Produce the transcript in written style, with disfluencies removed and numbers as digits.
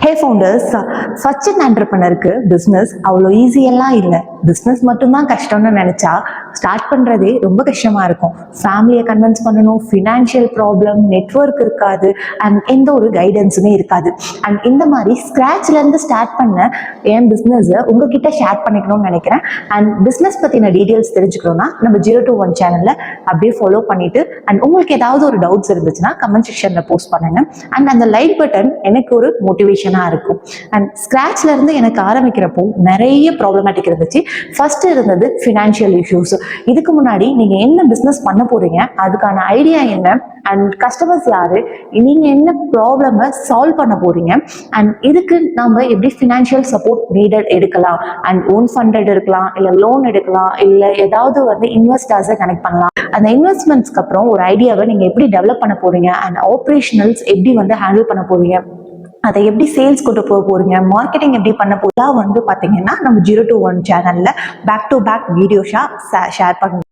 Hey founders, such an ஆண்டர்பனருக்கு business அவ்வளோ ஈஸியெல்லாம் இல்லை. பிஸ்னஸ் மட்டும்தான் கஷ்டம்னு நினச்சா ஸ்டார்ட் பண்ணுறதே ரொம்ப கஷ்டமாக இருக்கும். ஃபேமிலியை கன்வின்ஸ் பண்ணணும், ஃபினான்ஷியல் ப்ராப்ளம், நெட்ஒர்க் இருக்காது, அண்ட் எந்த ஒரு கைடன்ஸுமே இருக்காது. அண்ட் இந்த மாதிரி ஸ்க்ராட்ச்லேருந்து ஸ்டார்ட் பண்ண என் பிஸ்னஸை உங்ககிட்ட ஷேர் பண்ணிக்கணும்னு நினைக்கிறேன். அண்ட் பிஸ்னஸ் பற்றின டீட்டெயில்ஸ் தெரிஞ்சுக்கணும்னா நம்ம 021 சேனலில் அப்படியே ஃபாலோ பண்ணிவிட்டு, அண்ட் உங்களுக்கு ஏதாவது ஒரு டவுட்ஸ் இருந்துச்சுன்னா கமெண்ட் செக்ஷனில் போஸ்ட் பண்ணுங்கள். அண்ட் அந்த லைக் பட்டன் எனக்கு ஒரு மோட்டிவேஷனாக இருக்கும். அண்ட் ஸ்க்ராட்ச்ல இருந்து எனக்கு ஆரம்பிக்கிறப்போ நிறைய ப்ராப்ளமேட்டிக் இருந்துச்சு. ஃபர்ஸ்ட் இருந்தது ஃபினான்ஷியல் இஷ்யூஸ். இதுக்கு முன்னாடி நீங்க என்ன பிஸ்னஸ் பண்ண போறீங்க, அதுக்கான ஐடியா என்ன, அண்ட் கஸ்டமர்ஸ் யாரு, நீங்க என்ன ப்ராப்ளமை சால்வ் பண்ண போறீங்க, அண்ட் இதுக்கு நம்ம எப்படி ஃபினான்ஷியல் சப்போர்ட் நீடட் எடுக்கலாம், அண்ட் ஓன் ஃபண்டட் இருக்கலாம், இல்லை லோன் எடுக்கலாம், இல்லை ஏதாவது இன்வெஸ்டர்ஸை கனெக்ட் பண்ணலாம். அந்த இன்வெஸ்ட்மெண்ட்ஸ்க்கு அப்புறம் ஒரு ஐடியாவை நீங்க எப்படி டெவலப் பண்ண போறீங்க, அண்ட் ஆப்ரேஷனல்ஸ் எப்படி ஹேண்டில் பண்ண போறீங்க, அதை எப்படி சேல்ஸ் கொண்டு போக போறீங்க, மார்க்கெட்டிங் எப்படி பண்ண போதா பார்த்தீங்கன்னா நம்ம 021 சேனல்ல பேக் டு பேக் வீடியோஸா ஷேர் பண்ணுங்க.